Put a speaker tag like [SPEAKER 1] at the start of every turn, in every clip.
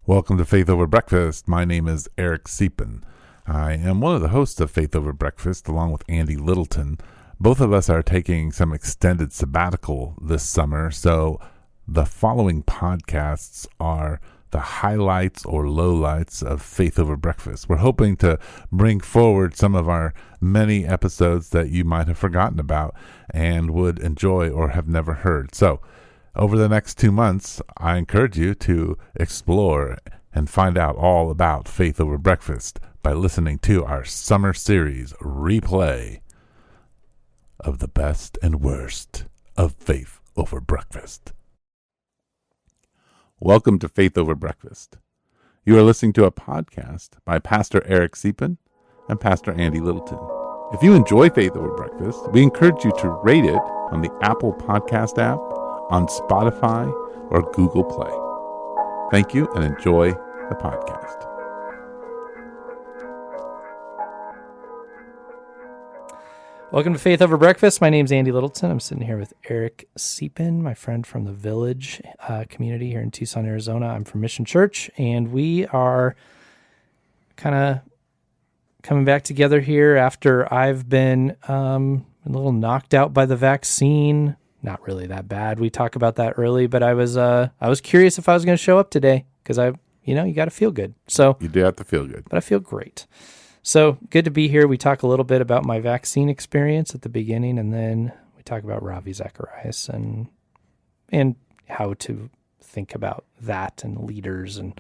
[SPEAKER 1] Welcome to Faith Over Breakfast. My name is Eric Siepen. I am one of the hosts of Faith Over Breakfast along with Andy Littleton. Both of us are taking some extended sabbatical this summer, so the following podcasts are the highlights or lowlights of Faith Over Breakfast. We're hoping to bring forward some of our many episodes that you might have forgotten about and would enjoy or have never heard. So, over the next 2 months, I encourage you to explore and find out all about Faith Over Breakfast by listening to our summer series replay of the best and worst of Faith Over Breakfast. Welcome to Faith Over Breakfast. You are listening to a podcast by Pastor Eric Siepen and Pastor Andy Littleton. If you enjoy Faith Over Breakfast, we encourage you to rate it on the Apple Podcast app, on Spotify, or Google Play. Thank you and enjoy the podcast.
[SPEAKER 2] Welcome to Faith Over Breakfast. My name's Andy Littleton. I'm sitting here with Eric Siepen, my friend from the Village community here in Tucson, Arizona. I'm from Mission Church, and we are kind of coming back together here after I've been a little knocked out by the vaccine. Not really that bad. We talk about that early, but I was curious if I was going to show up today because you got to feel good. So
[SPEAKER 1] you do have to feel good,
[SPEAKER 2] but I feel great. So good to be here. We talk a little bit about my vaccine experience at the beginning, and then we talk about Ravi Zacharias and how to think about that and leaders. And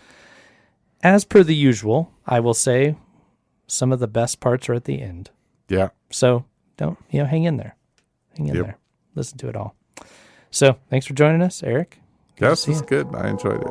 [SPEAKER 2] as per the usual, I will say some of the best parts are at the end.
[SPEAKER 1] Yeah.
[SPEAKER 2] So don't hang in there. Hang in there. Listen to it all. So thanks for joining us, Eric.
[SPEAKER 1] Yes, it's good. I enjoyed it.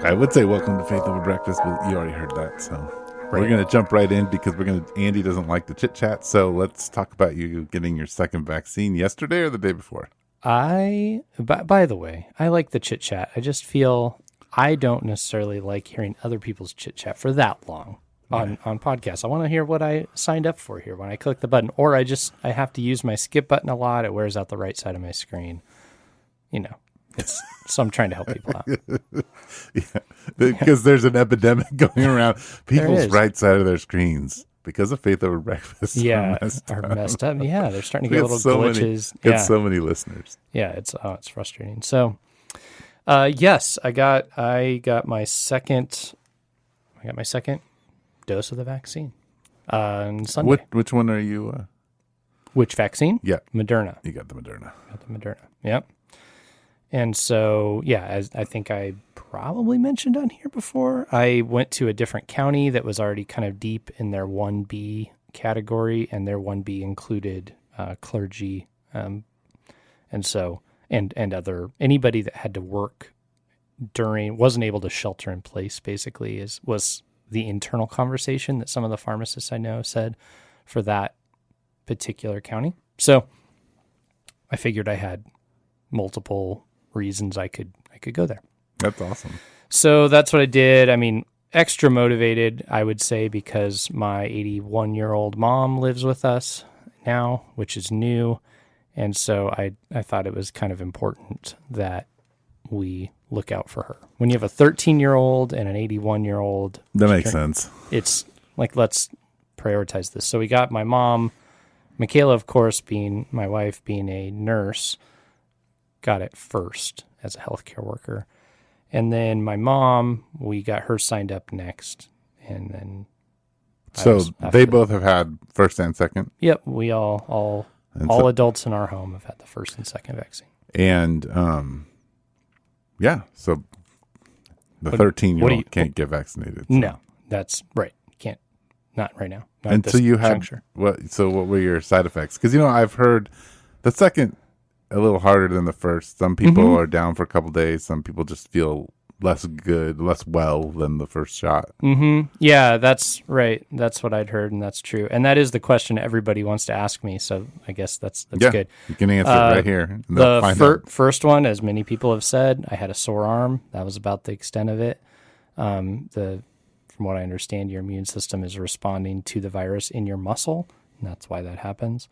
[SPEAKER 1] I would say welcome to Faith Over Breakfast, but you already heard that, so we're going to jump right in because Andy doesn't like the chit chat. So let's talk about you getting your second vaccine yesterday or the day before.
[SPEAKER 2] By the way, I like the chit chat. I just feel I don't necessarily like hearing other people's chit chat for that long on podcasts. I want to hear what I signed up for here when I click the button, or I have to use my skip button a lot. It wears out the right side of my screen. So I'm trying to help people out.
[SPEAKER 1] Yeah, because there's an epidemic going around. People's right side of their screens, because of Faith Over Breakfast,
[SPEAKER 2] are messed up. Yeah, they're starting to get little glitches.
[SPEAKER 1] Get so many listeners.
[SPEAKER 2] Yeah, it's frustrating. So, yes, I got my second dose of the vaccine on Sunday.
[SPEAKER 1] Which one are you?
[SPEAKER 2] Which vaccine?
[SPEAKER 1] Yeah,
[SPEAKER 2] Moderna.
[SPEAKER 1] You got the Moderna.
[SPEAKER 2] Yep. And so, yeah, as I think I probably mentioned on here before, I went to a different county that was already kind of deep in their 1B category, and their 1B included clergy, and other anybody that had to work wasn't able to shelter in place. Basically, was the internal conversation that some of the pharmacists I know said for that particular county. So I figured I had multiple reasons I could go there.
[SPEAKER 1] That's awesome.
[SPEAKER 2] So that's what I did. I mean, extra motivated, I would say, because my 81-year-old mom lives with us now, which is new. And so I thought it was kind of important that we look out for her. When you have a 13-year-old and an 81-year-old...
[SPEAKER 1] That makes sense.
[SPEAKER 2] It's like, let's prioritize this. So we got my mom, Michaela, of course, being my wife, being a nurse, got it first as a healthcare worker. And then my mom, we got her signed up next. And then...
[SPEAKER 1] So they both have had first and second?
[SPEAKER 2] Yep. We all adults in our home have had the first and second vaccine.
[SPEAKER 1] And, so the 13-year-old can't get vaccinated. So.
[SPEAKER 2] No, that's right. Can't. Not right now. Not
[SPEAKER 1] and so you had... what were your side effects? Because, I've heard the second... a little harder than the first. Some people are down for a couple days. Some people just feel less well than the first shot.
[SPEAKER 2] Yeah, that's right. That's what I'd heard, and that's true. And that is the question everybody wants to ask me, so I guess that's good.
[SPEAKER 1] You can answer it right here.
[SPEAKER 2] The first one, as many people have said, I had a sore arm. That was about the extent of it. From from what I understand, your immune system is responding to the virus in your muscle, and that's why that happens.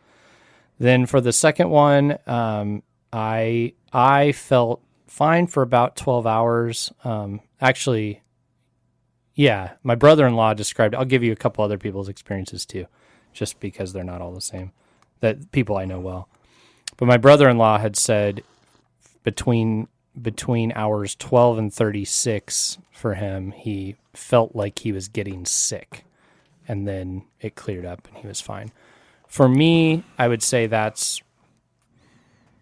[SPEAKER 2] Then for the second one, I felt fine for about 12 hours. Actually, yeah, my brother-in-law described, I'll give you a couple other people's experiences too, just because they're not all the same, that people I know well. But my brother-in-law had said between hours 12 and 36 for him, he felt like he was getting sick, and then it cleared up and he was fine. For me, I would say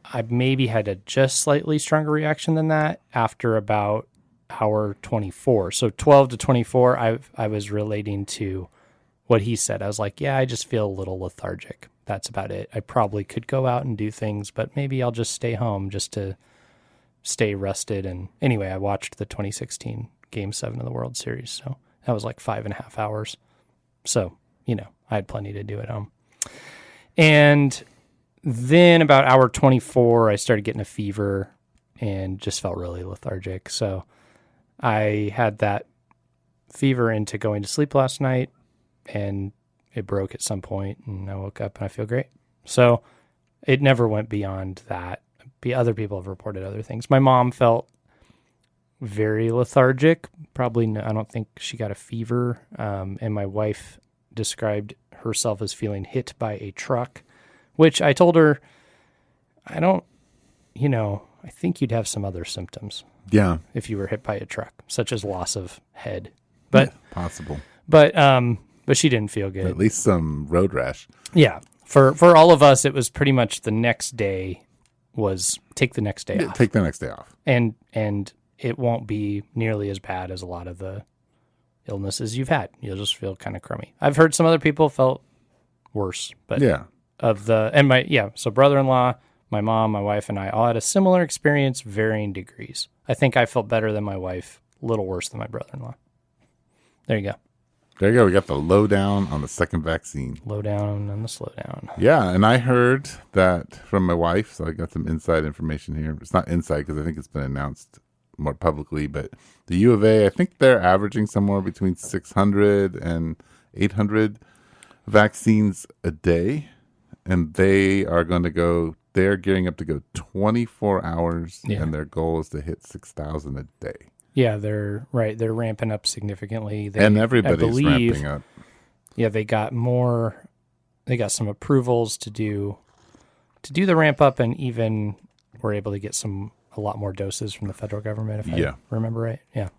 [SPEAKER 2] I maybe had a just slightly stronger reaction than that after about hour 24. So 12 to 24, I was relating to what he said. I was like, yeah, I just feel a little lethargic. That's about it. I probably could go out and do things, but maybe I'll just stay home just to stay rested. And anyway, I watched the 2016 Game 7 of the World Series. So that was like 5.5 hours. So, I had plenty to do at home. And then about hour 24, I started getting a fever and just felt really lethargic. So I had that fever into going to sleep last night, and it broke at some point, and I woke up and I feel great. So it never went beyond that. Other people have reported other things. My mom felt very lethargic. Probably, I don't think she got a fever. And my wife described herself as feeling hit by a truck, which I told her, I think you'd have some other symptoms.
[SPEAKER 1] Yeah.
[SPEAKER 2] If you were hit by a truck, such as loss of head. But
[SPEAKER 1] yeah, possible.
[SPEAKER 2] But she didn't feel good.
[SPEAKER 1] At least some road rash.
[SPEAKER 2] Yeah. For all of us, it was pretty much the next day was take the next day off.
[SPEAKER 1] Take the next day off.
[SPEAKER 2] And it won't be nearly as bad as a lot of the illnesses you've had. You'll just feel kind of crummy. I've heard some other people felt worse, but
[SPEAKER 1] yeah.
[SPEAKER 2] So brother-in-law, my mom, my wife, and I all had a similar experience, varying degrees. I think I felt better than my wife, a little worse than my brother-in-law. There you go.
[SPEAKER 1] There you go. We got the lowdown on the second vaccine.
[SPEAKER 2] Lowdown and the slowdown.
[SPEAKER 1] Yeah, and I heard that from my wife, so I got some inside information here. It's not inside because I think it's been announced more publicly, but the U of A, I think they're averaging somewhere between 600 and 800 vaccines a day, and they're gearing up to go 24 hours, and their goal is to hit 6,000 a day.
[SPEAKER 2] Yeah, they're right. They're ramping up significantly.
[SPEAKER 1] And everybody's ramping up.
[SPEAKER 2] Yeah, they got some approvals to do the ramp up, and even were able to get a lot more doses from the federal government, if I remember right. Yeah.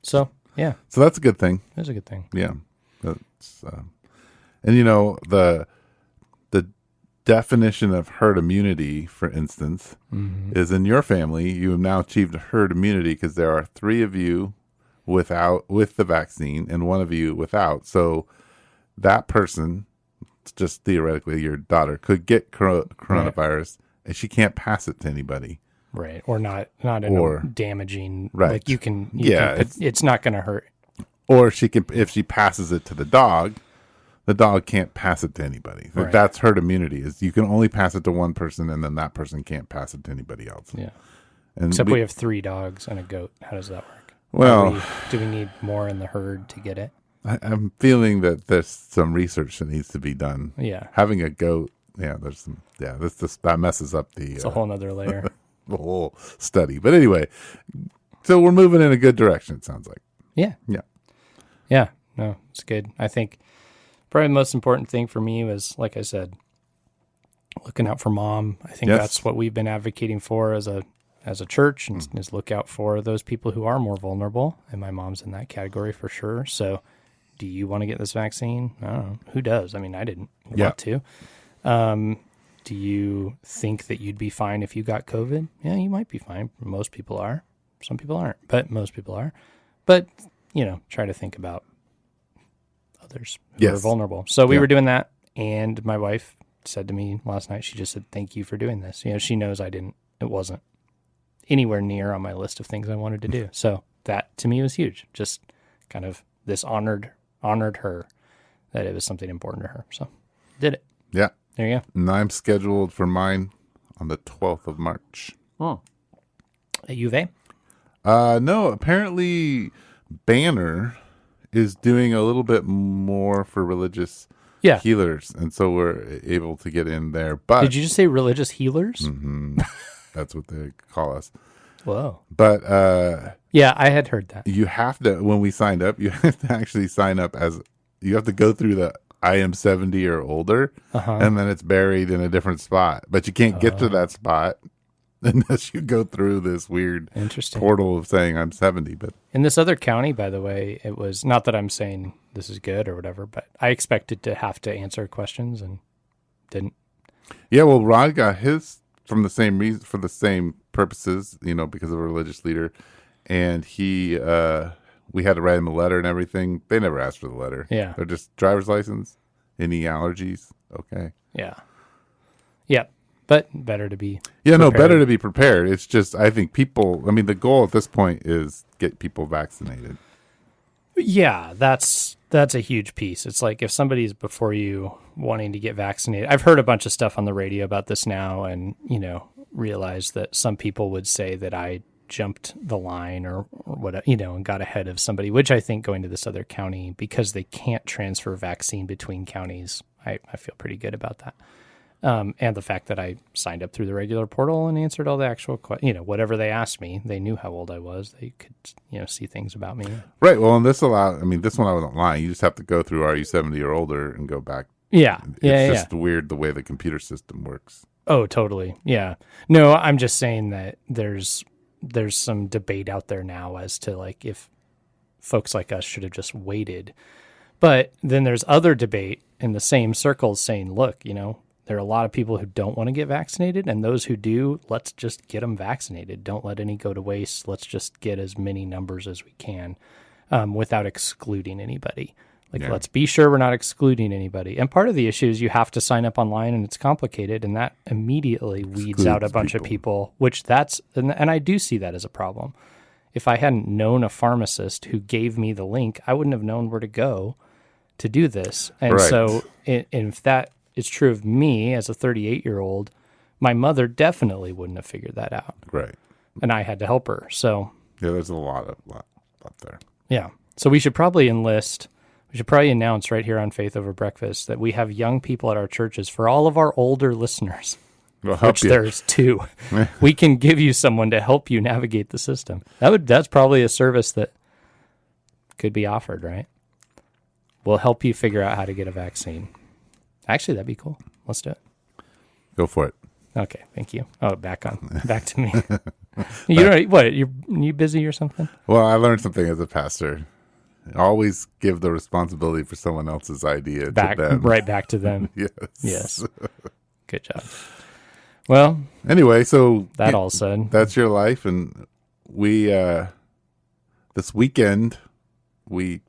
[SPEAKER 2] So, yeah.
[SPEAKER 1] So that's a good thing.
[SPEAKER 2] That's a good thing.
[SPEAKER 1] Yeah. That's, and the definition of herd immunity, for instance, is in your family, you have now achieved herd immunity because there are 3 of you with the vaccine and 1 of you without. So that person, just theoretically, your daughter could get coronavirus, and she can't pass it to anybody.
[SPEAKER 2] Right. Or not in a damaging,
[SPEAKER 1] right.
[SPEAKER 2] Like it's not going to hurt.
[SPEAKER 1] Or if she passes it to the dog can't pass it to anybody. Right. That's herd immunity, is you can only pass it to one person, and then that person can't pass it to anybody else.
[SPEAKER 2] Yeah. Except we have 3 dogs and a goat. How does that work?
[SPEAKER 1] Well,
[SPEAKER 2] do we need more in the herd to get it?
[SPEAKER 1] I'm feeling that there's some research that needs to be done.
[SPEAKER 2] Yeah.
[SPEAKER 1] Having a goat, that messes up
[SPEAKER 2] it's a whole nother layer.
[SPEAKER 1] The whole study. But anyway, so we're moving in a good direction, it sounds like.
[SPEAKER 2] Yeah.
[SPEAKER 1] Yeah.
[SPEAKER 2] Yeah. No, it's good. I think probably the most important thing for me was, like I said, looking out for mom. I think that's what we've been advocating for as a church, and is look out for those people who are more vulnerable. And my mom's in that category for sure. So do you want to get this vaccine? I don't know. Who does? I mean, I didn't want to. Do you think that you'd be fine if you got COVID? Yeah, you might be fine. Most people are. Some people aren't, but most people are. But, try to think about others who are vulnerable. So we were doing that, and my wife said to me last night, she just said, thank you for doing this. She knows it wasn't anywhere near on my list of things I wanted to do. So that to me was huge. Just kind of this honored her that it was something important to her. So did it.
[SPEAKER 1] Yeah.
[SPEAKER 2] There you go.
[SPEAKER 1] And I'm scheduled for mine on the 12th of March.
[SPEAKER 2] Oh. At U of A?
[SPEAKER 1] No, apparently Banner is doing a little bit more for religious healers, and so we're able to get in there. But
[SPEAKER 2] did you just say religious healers?
[SPEAKER 1] Mm-hmm. That's what they call us.
[SPEAKER 2] Whoa.
[SPEAKER 1] But
[SPEAKER 2] yeah, I had heard that.
[SPEAKER 1] You have to, when we signed up, you have to actually sign up as, you have to go through the I am 70 or older, and then it's buried in a different spot. But you can't get to that spot unless you go through this weird portal of saying I'm 70. But
[SPEAKER 2] in this other county, by the way, it was not that I'm saying this is good or whatever, but I expected to have to answer questions and didn't.
[SPEAKER 1] Yeah, well, Rod got his from the same reason, for the same purposes, because of a religious leader, and he we had to write him a letter and everything. They never asked for the letter.
[SPEAKER 2] Yeah,
[SPEAKER 1] they're just driver's license. Any allergies? Okay.
[SPEAKER 2] Yeah. But better to be
[SPEAKER 1] better to be prepared. It's just, I think the goal at this point is get people vaccinated.
[SPEAKER 2] Yeah, that's a huge piece. It's like if somebody's before you wanting to get vaccinated. I've heard a bunch of stuff on the radio about this now, and realize that some people would say that I jumped the line or what, and got ahead of somebody, which I think going to this other county, because they can't transfer vaccine between counties, I feel pretty good about that. And the fact that I signed up through the regular portal and answered all the actual whatever they asked me, they knew how old I was. They could, see things about me.
[SPEAKER 1] Right. Well, and this one I wasn't lying. You just have to go through, are you 70 or older, and go back.
[SPEAKER 2] Yeah.
[SPEAKER 1] It's just weird the way the computer system works.
[SPEAKER 2] Oh, totally. Yeah. No, I'm just saying that there's some debate out there now as to like if folks like us should have just waited. But then there's other debate in the same circles saying, look, there are a lot of people who don't want to get vaccinated, and those who do, let's just get them vaccinated. Don't let any go to waste. Let's just get as many numbers as we can without excluding anybody. Let's be sure we're not excluding anybody. And part of the issue is you have to sign up online, and it's complicated, and that immediately weeds out a bunch of people, and I do see that as a problem. If I hadn't known a pharmacist who gave me the link, I wouldn't have known where to go to do this. And so if that is true of me as a 38-year-old, my mother definitely wouldn't have figured that out.
[SPEAKER 1] Right.
[SPEAKER 2] And I had to help her. So
[SPEAKER 1] yeah, there's a lot there.
[SPEAKER 2] Yeah. So we should probably announce right here on Faith Over Breakfast that we have young people at our churches. For all of our older listeners, which there's 2, we can give you someone to help you navigate the system. That's probably a service that could be offered, right? We'll help you figure out how to get a vaccine. Actually, that'd be cool. Let's do it.
[SPEAKER 1] Go for it.
[SPEAKER 2] Okay, thank you. Oh, back to me. You busy or something?
[SPEAKER 1] Well, I learned something as a pastor. Always give the responsibility for someone else's idea to them.
[SPEAKER 2] Right back to them.
[SPEAKER 1] Yes.
[SPEAKER 2] Good job. Well,
[SPEAKER 1] anyway, so
[SPEAKER 2] all said,
[SPEAKER 1] that's your life, and we this weekend we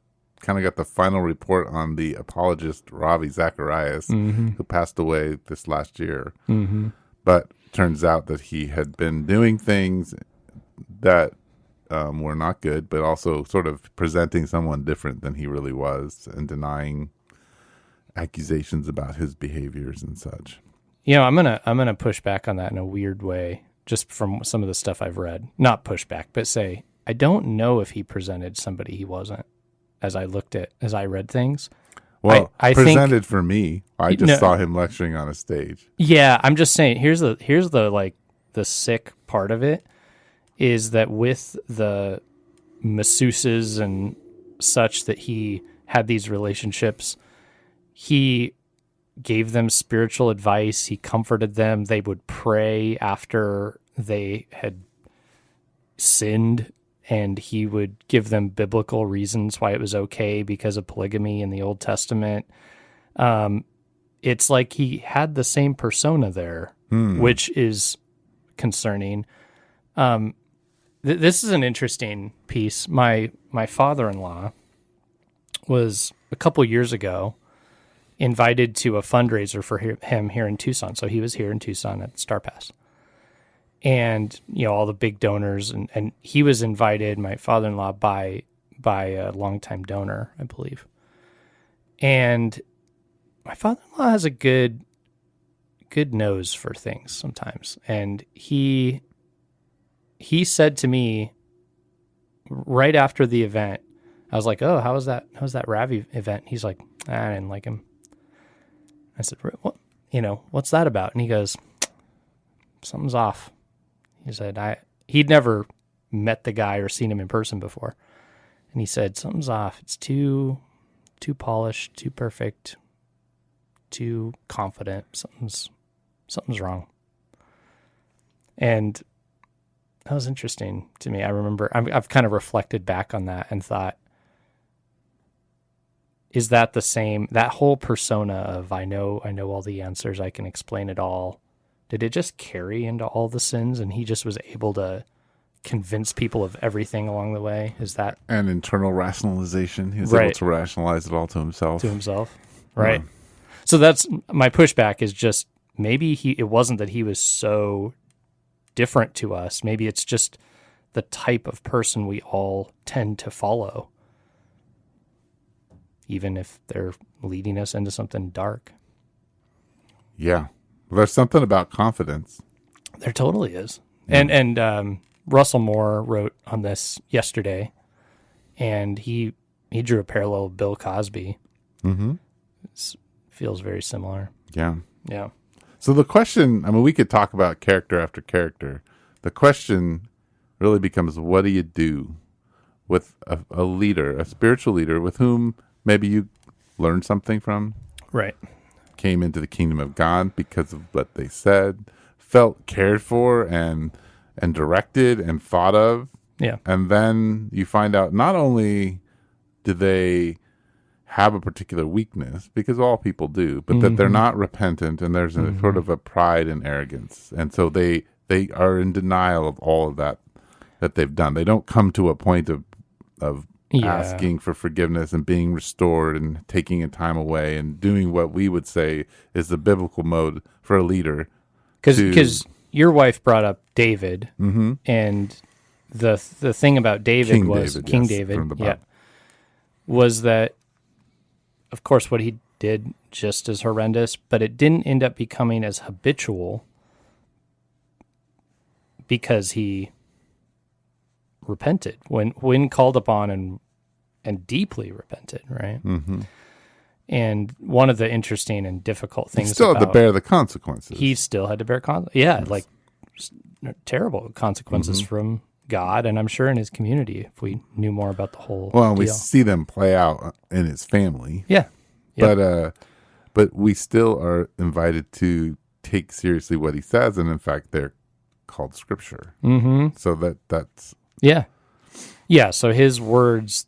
[SPEAKER 1] kind of got the final report on the apologist Ravi Zacharias, who passed away this last year. But turns out that he had been doing things that were not good, but also sort of presenting someone different than he really was, and denying accusations about his behaviors and such.
[SPEAKER 2] I'm gonna push back on that in a weird way, just from some of the stuff I've read. Not push back, but say I don't know if he presented somebody he wasn't. As I read things.
[SPEAKER 1] Well, I presented think, for me. I just saw him lecturing on a stage.
[SPEAKER 2] Yeah, I'm just saying, here's the sick part of it is that with the masseuses and such that he had these relationships, he gave them spiritual advice, he comforted them, they would pray after they had sinned, and he would give them biblical reasons why it was okay because of polygamy in the Old Testament. It's like he had the same persona there, which is concerning. This is an interesting piece. My father-in-law was, a couple years ago, invited to a fundraiser for him here in Tucson. So he was here in Tucson at Star Pass. And, all the big donors, and he was invited, my father-in-law, by a longtime donor, I believe. And my father-in-law has a good nose for things sometimes. And he said to me right after the event, I was like, oh, how was that Ravi event? He's like, I didn't like him. I said, what? What's that about? And he goes, something's off. He said, he'd never met the guy or seen him in person before. And he said, something's off. It's too polished, too perfect, too confident. Something's wrong. And that was interesting to me. I remember I've kind of reflected back on that and thought, is that the same, that whole persona of I know all the answers, I can explain it all. Did it just carry into all the sins and he just was able to convince people of everything along the way? Is that
[SPEAKER 1] an internal rationalization? He was
[SPEAKER 2] right.
[SPEAKER 1] able to rationalize it all to himself.
[SPEAKER 2] Right. Yeah. So that's my pushback, is just maybe it wasn't that he was so different to us. Maybe it's just the type of person we all tend to follow, even if they're leading us into something dark.
[SPEAKER 1] Yeah. There's something about confidence.
[SPEAKER 2] There totally is. Yeah. And Russell Moore wrote on this yesterday, and he drew a parallel with Bill Cosby.
[SPEAKER 1] Mm-hmm.
[SPEAKER 2] It feels very similar.
[SPEAKER 1] Yeah.
[SPEAKER 2] Yeah.
[SPEAKER 1] So the question, we could talk about character after character. The question really becomes, what do you do with a leader, a spiritual leader with whom maybe you learned something from?
[SPEAKER 2] Right.
[SPEAKER 1] Came into the kingdom of God because of what they said, felt cared for and directed and thought of.
[SPEAKER 2] Yeah.
[SPEAKER 1] And then you find out not only do they have a particular weakness, because all people do, but that they're not repentant, and there's a sort of a pride and arrogance. And so they are in denial of all of that they've done. They don't come to a point of asking for forgiveness and being restored and taking a time away and doing what we would say is the biblical mode for a leader.
[SPEAKER 2] Because your wife brought up David, and the thing about David King David, was that, of course, what he did just as horrendous, but it didn't end up becoming as habitual because he repented when called upon and deeply repented, right?
[SPEAKER 1] Mm-hmm.
[SPEAKER 2] And one of the interesting and difficult things,
[SPEAKER 1] he still had to bear the consequences.
[SPEAKER 2] He still had to bear like terrible consequences from God, and I'm sure in his community, if we knew more about the whole deal.
[SPEAKER 1] We see them play out in his family.
[SPEAKER 2] Yeah. Yep.
[SPEAKER 1] But we still are invited to take seriously what he says, and in fact, they're called Scripture.
[SPEAKER 2] Mm-hmm.
[SPEAKER 1] So that's
[SPEAKER 2] yeah. So his words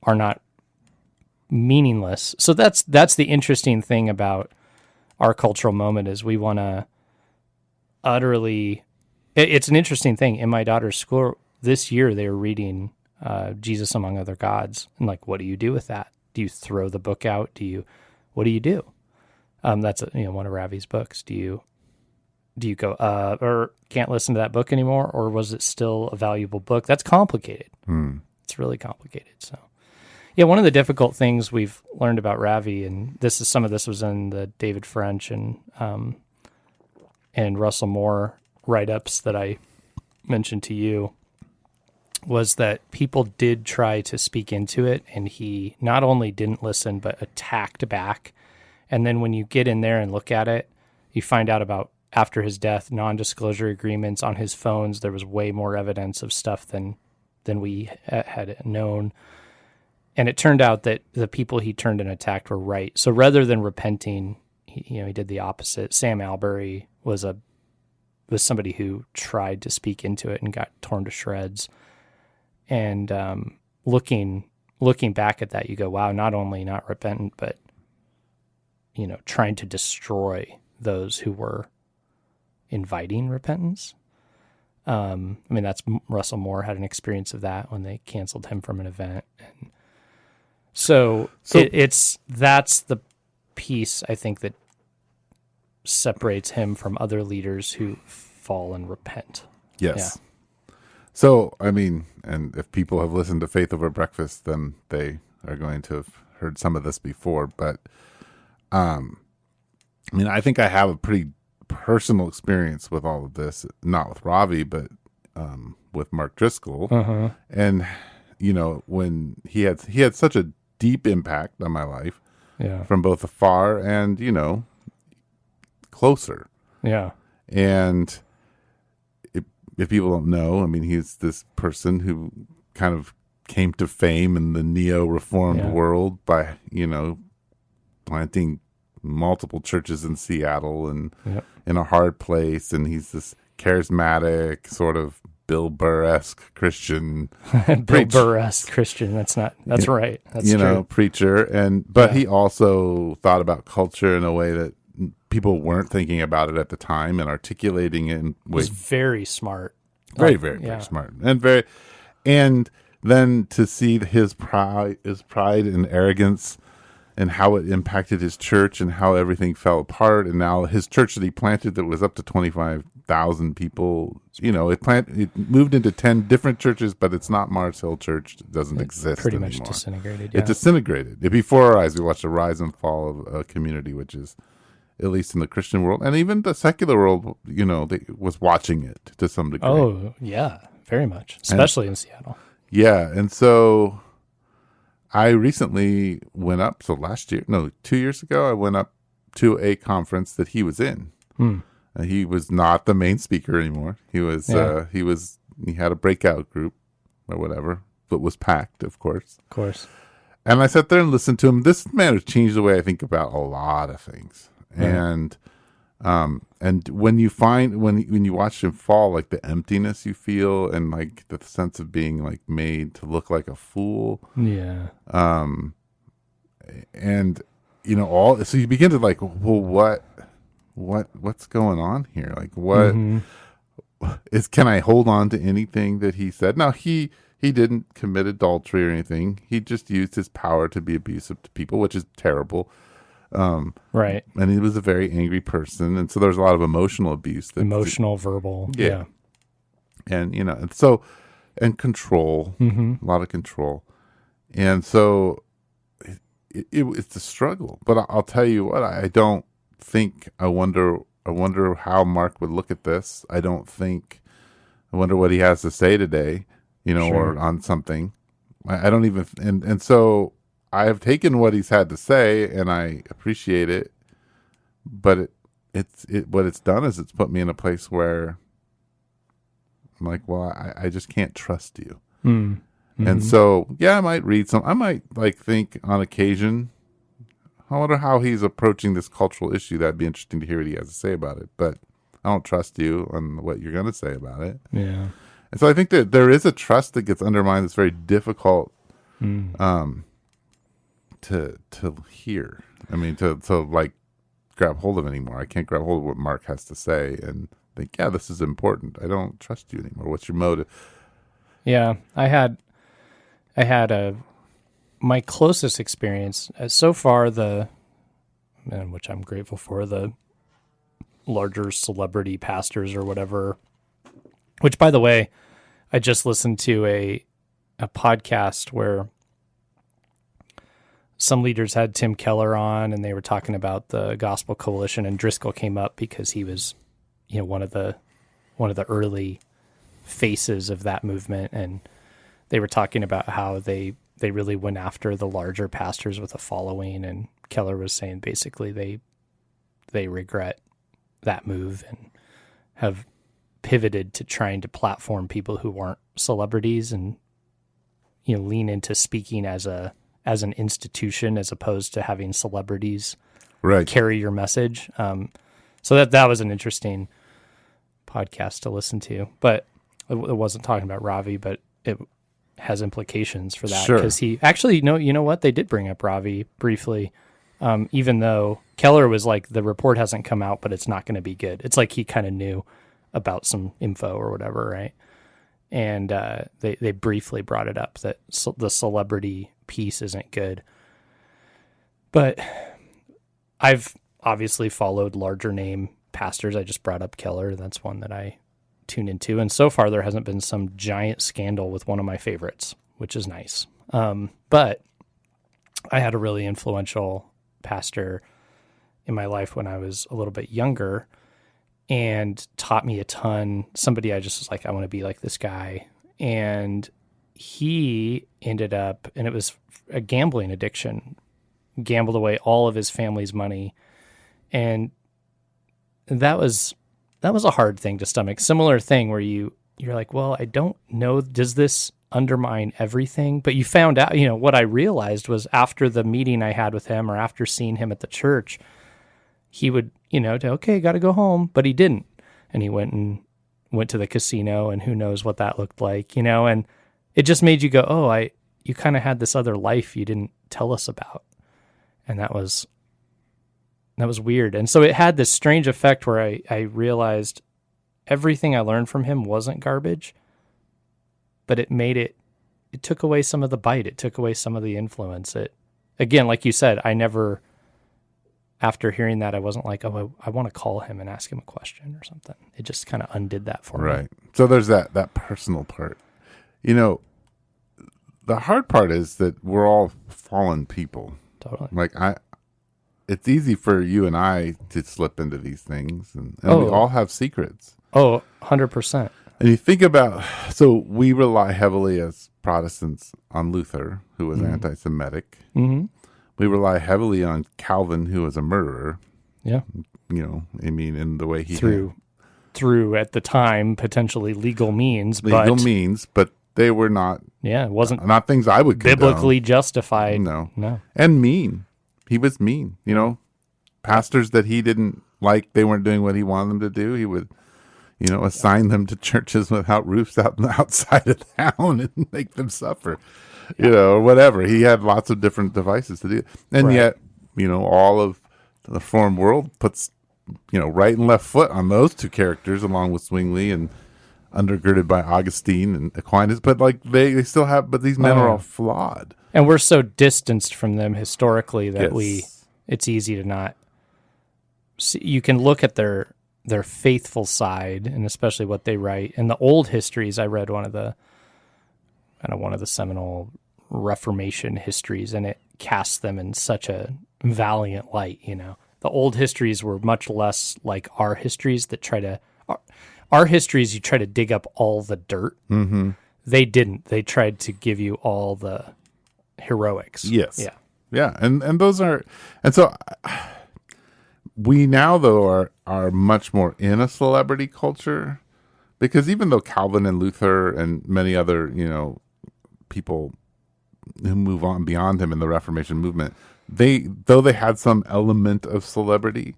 [SPEAKER 2] are not meaningless. So that's the interesting thing about our cultural moment, is we want to utterly. It's an interesting thing. In my daughter's school this year, they were reading Jesus Among Other Gods, and like, what do you do with that? Do you throw the book out? What do you do? That's one of Ravi's books. Do you go or can't listen to that book anymore, or was it still a valuable book? That's complicated. It's really complicated. So, yeah, one of the difficult things we've learned about Ravi, and some of this was in the David French and Russell Moore write-ups that I mentioned to you, was that people did try to speak into it, and he not only didn't listen, but attacked back. And then when you get in there and look at it, you find out about, after his death, non-disclosure agreements on his phones. There was way more evidence of stuff than we had known. And it turned out that the people he turned and attacked were right. So rather than repenting, he did the opposite. Sam Albury was somebody who tried to speak into it and got torn to shreds. And looking back at that, you go, wow, not only not repentant, but trying to destroy those who were inviting repentance. That's Russell Moore had an experience of that when they canceled him from an event. And so that's the piece, I think, that separates him from other leaders who fall and repent.
[SPEAKER 1] Yes. Yeah. So, and if people have listened to Faith Over Breakfast, then they are going to have heard some of this before. But, I think I have a pretty personal experience with all of this, not with Ravi, but with Mark Driscoll.
[SPEAKER 2] Uh-huh.
[SPEAKER 1] And when he had such a deep impact on my life,
[SPEAKER 2] Yeah.
[SPEAKER 1] from both afar and closer.
[SPEAKER 2] Yeah.
[SPEAKER 1] And if people don't know, I mean, he's this person who kind of came to fame in the neo-reformed world by planting multiple churches in Seattle and in a hard place, and he's this charismatic sort of Bill Burr-esque Christian.
[SPEAKER 2] Bill Burr-esque Christian. That's right. That's true.
[SPEAKER 1] Preacher. But he also thought about culture in a way that people weren't thinking about it at the time and articulating it in ways.
[SPEAKER 2] Was very smart.
[SPEAKER 1] Very smart. And then to see his pride and arrogance and how it impacted his church and how everything fell apart. And now his church that he planted that was up to 25,000 people, it moved into 10 different churches, but it's not Mars Hill Church. It doesn't exist
[SPEAKER 2] pretty
[SPEAKER 1] anymore.
[SPEAKER 2] Much disintegrated.
[SPEAKER 1] It disintegrated. Before our eyes, we watched the rise and fall of a community, which is, at least in the Christian world, and even the secular world, they was watching it to some degree.
[SPEAKER 2] Oh, yeah, very much, especially in Seattle.
[SPEAKER 1] Yeah, and so I recently went up, 2 years ago, I went up to a conference that he was in. He was not the main speaker anymore. He was, he had a breakout group or whatever, but was packed, of course.
[SPEAKER 2] Of course.
[SPEAKER 1] And I sat there and listened to him. This man has changed the way I think about a lot of things. And when you when you watch him fall, like the emptiness you feel and like the sense of being like made to look like a fool.
[SPEAKER 2] Yeah.
[SPEAKER 1] And so you begin to like, well, what's going on here? Like can I hold on to anything that he said? Now he didn't commit adultery or anything. He just used his power to be abusive to people, which is terrible.
[SPEAKER 2] Right.
[SPEAKER 1] And he was a very angry person. And so there's a lot of emotional abuse.
[SPEAKER 2] Verbal. Yeah.
[SPEAKER 1] And, and control, a lot of control. And so it's a struggle, but I'll tell you what, I wonder how Mark would look at this. I wonder what he has to say today, or on something. I don't even, and so I have taken what he's had to say, and I appreciate it. But what it's done is it's put me in a place where I'm like, well, I just can't trust you. And so, I might read I might think on occasion, I wonder how he's approaching this cultural issue. That'd be interesting to hear what he has to say about it. But I don't trust you on what you're going to say about it.
[SPEAKER 2] Yeah.
[SPEAKER 1] And so I think that there is a trust that gets undermined that's very difficult to hear. I mean, to like grab hold of anymore. I can't grab hold of what Mark has to say and think, this is important. I don't trust you anymore. What's your motive?
[SPEAKER 2] Yeah, I had my closest experience so far, which I'm grateful for, the larger celebrity pastors or whatever, which, by the way, I just listened to a podcast where some leaders had Tim Keller on, and they were talking about the Gospel Coalition, and Driscoll came up because he was, one of the early faces of that movement, and they were talking about how they really went after the larger pastors with a following, and Keller was saying basically they regret that move and have pivoted to trying to platform people who weren't celebrities and lean into speaking as an institution as opposed to having celebrities carry your message. So that was an interesting podcast to listen to, but it wasn't talking about Ravi, but it has implications for that because he actually, you know what? They did bring up Ravi briefly, even though Keller was like, the report hasn't come out, but it's not going to be good. It's like he kind of knew about some info or whatever, right? And they briefly brought it up that the celebrity piece isn't good. But I've obviously followed larger name pastors. I just brought up Keller. That's one that I tune into. And so far, there hasn't been some giant scandal with one of my favorites, which is nice. But I had a really influential pastor in my life when I was a little bit younger and taught me a ton. Somebody I just was like, I want to be like this guy. And he ended up, and it was a gambling addiction, gambled away all of his family's money. And that was a hard thing to stomach. Similar thing where you're like, well, I don't know, does this undermine everything? But you found out, what I realized was after the meeting I had with him, or after seeing him at the church, he would, okay, got to go home, but he didn't. And he went to the casino, and who knows what that looked like, and it just made you go, oh, you kind of had this other life you didn't tell us about. And that was weird. And so it had this strange effect where I realized everything I learned from him wasn't garbage, but it took away some of the bite. It took away some of the influence. Again, like you said, after hearing that, I wasn't like, oh, I want to call him and ask him a question or something. It just kind of undid that for me.
[SPEAKER 1] Right. So there's that personal part. The hard part is that we're all fallen people.
[SPEAKER 2] Totally.
[SPEAKER 1] Like it's easy for you and I to slip into these things, and we all have secrets.
[SPEAKER 2] Oh, 100%.
[SPEAKER 1] And you think about, so we rely heavily as Protestants on Luther, who was anti-Semitic.
[SPEAKER 2] Mm-hmm.
[SPEAKER 1] We rely heavily on Calvin, who was a murderer.
[SPEAKER 2] Yeah.
[SPEAKER 1] In the way he
[SPEAKER 2] through at the time potentially legal means,
[SPEAKER 1] but they were not.
[SPEAKER 2] Yeah, it wasn't
[SPEAKER 1] not things I would
[SPEAKER 2] biblically justified.
[SPEAKER 1] No,
[SPEAKER 2] no,
[SPEAKER 1] and mean. He was mean. Pastors that he didn't like, they weren't doing what he wanted them to do. He would, assign them to churches without roofs out outside of town and make them suffer. Or whatever. He had lots of different devices to do. And yet, all of the reformed world puts, right and left foot on those two characters, along with Zwingli and undergirded by Augustine and Aquinas. But they still have, but these men are all flawed.
[SPEAKER 2] And we're so distanced from them historically that it's easy to not see. You can look at their faithful side, and especially what they write. In the old histories, I read one of the seminal Reformation histories, and it casts them in such a valiant light. The old histories were much less like our histories that our histories, you try to dig up all the dirt.
[SPEAKER 1] Mm-hmm.
[SPEAKER 2] They didn't. They tried to give you all the heroics.
[SPEAKER 1] Yes.
[SPEAKER 2] Yeah.
[SPEAKER 1] Yeah. And those are, and so we now though are much more in a celebrity culture, because even though Calvin and Luther and many other, people who move on beyond him in the Reformation movement, though they had some element of celebrity,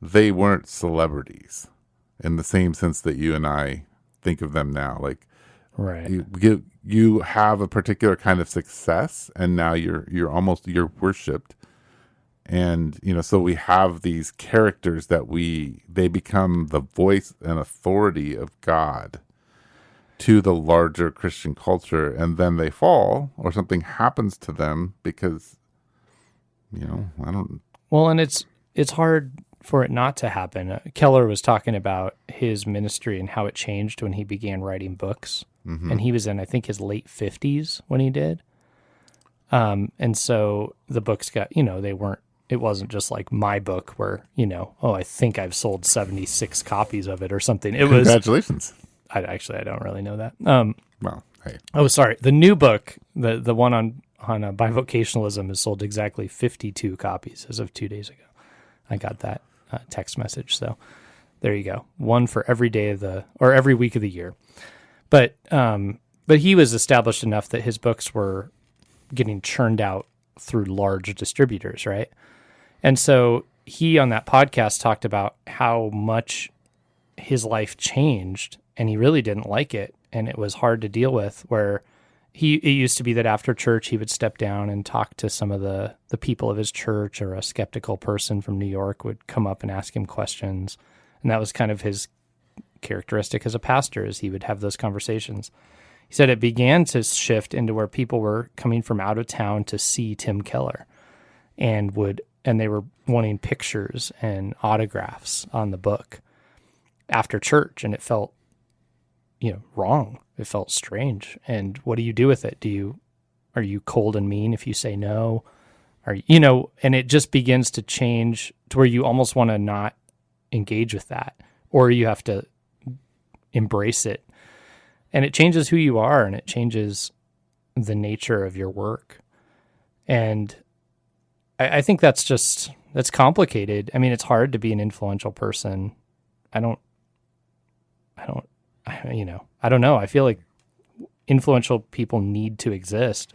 [SPEAKER 1] they weren't celebrities in the same sense that you and I think of them now. Like,
[SPEAKER 2] right.
[SPEAKER 1] You have a particular kind of success, and now you're worshipped. And, so we have these characters that they become the voice and authority of God to the larger Christian culture, and then they fall or something happens to them because, I don't.
[SPEAKER 2] Well, and it's hard for it not to happen. Keller was talking about his ministry and how it changed when he began writing books. Mm-hmm. And he was in, I think, his late 50s when he did. And so the books got, it wasn't just like my book where, I think I've sold 76 copies of it or something.
[SPEAKER 1] Congratulations.
[SPEAKER 2] I don't really know that.
[SPEAKER 1] Well, hey.
[SPEAKER 2] Oh, sorry. The new book, the one on bivocationalism, has sold exactly 52 copies as of 2 days ago. I got that text message. So there you go. One for every day every week of the year. But he was established enough that his books were getting churned out through large distributors, right? And so he, on that podcast, talked about how much his life changed, and he really didn't like it, and it was hard to deal with, where it used to be that after church he would step down and talk to some of the people of his church, or a skeptical person from New York would come up and ask him questions, and that was kind of his characteristic as a pastor, is he would have those conversations. He said it began to shift into where people were coming from out of town to see Tim Keller, and they were wanting pictures and autographs on the book after church, and it felt wrong. It felt strange. And what do you do with it? Are you cold and mean if you say no? And it just begins to change to where you almost want to not engage with that, or you have to embrace it. And it changes who you are, and it changes the nature of your work. And I think that's complicated. I mean, it's hard to be an influential person. I don't know. I feel like influential people need to exist,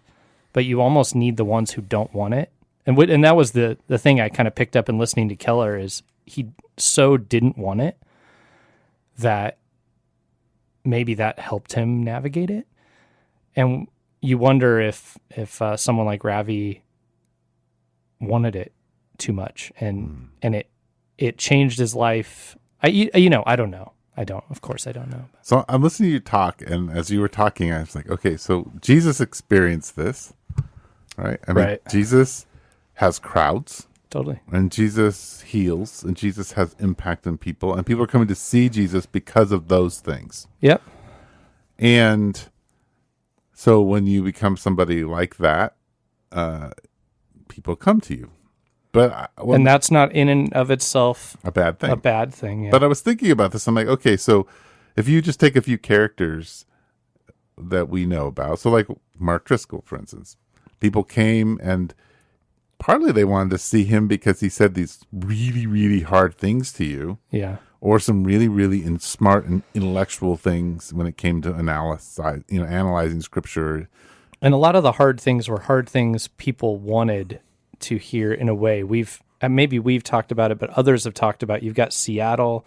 [SPEAKER 2] but you almost need the ones who don't want it. And that was the thing I kind of picked up in listening to Keller, is he so didn't want it that maybe that helped him navigate it. And you wonder if someone like Ravi wanted it too much, and it changed his life. I don't know. Of course I don't know.
[SPEAKER 1] So I'm listening to you talk, and as you were talking, I was like, okay, so Jesus experienced this, right? I mean,
[SPEAKER 2] Right.
[SPEAKER 1] Jesus has crowds.
[SPEAKER 2] Totally.
[SPEAKER 1] And Jesus heals, and Jesus has impact on people, and people are coming to see Jesus because of those things.
[SPEAKER 2] Yep.
[SPEAKER 1] And so when you become somebody like that, people come to you. But
[SPEAKER 2] And that's not in and of itself
[SPEAKER 1] a bad thing.
[SPEAKER 2] a bad thing. Yeah.
[SPEAKER 1] But I was thinking about this. I'm like, okay, so if you just take a few characters that we know about, so like Mark Driscoll, for instance, people came and partly they wanted to see him because he said these really, really hard things to you.
[SPEAKER 2] Yeah.
[SPEAKER 1] Or some really, really smart and intellectual things when it came to analyzing scripture.
[SPEAKER 2] And a lot of the hard things were hard things people wanted to hear in a way. Maybe we've talked about it, but others have talked about. You've got Seattle.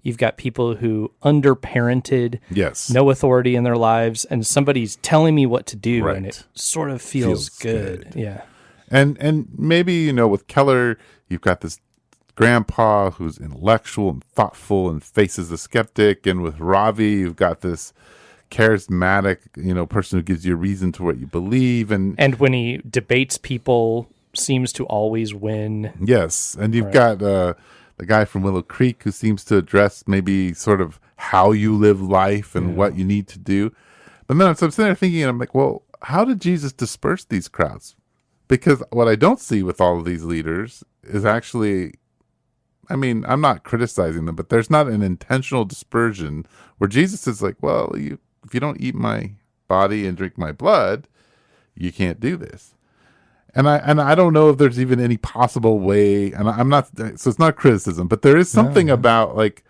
[SPEAKER 2] You've got people who underparented,
[SPEAKER 1] yes,
[SPEAKER 2] no authority in their lives, and somebody's telling me what to do,
[SPEAKER 1] right.
[SPEAKER 2] and it sort of feels good. Yeah.
[SPEAKER 1] And maybe, with Keller, you've got this grandpa who's intellectual and thoughtful and faces the skeptic. And with Ravi, you've got this charismatic, person who gives you a reason to what you believe. And
[SPEAKER 2] when he debates people, seems to always win.
[SPEAKER 1] Yes. And you've got the guy from Willow Creek who seems to address maybe sort of how you live life and what you need to do. But then I'm sitting there thinking, and I'm like, well, how did Jesus disperse these crowds? Because what I don't see with all of these leaders is actually, I'm not criticizing them, but there's not an intentional dispersion where Jesus is like, well, if you don't eat my body and drink my blood, you can't do this. And I don't know if there's even any possible way, and I'm not, so it's not criticism, but there is something about, like,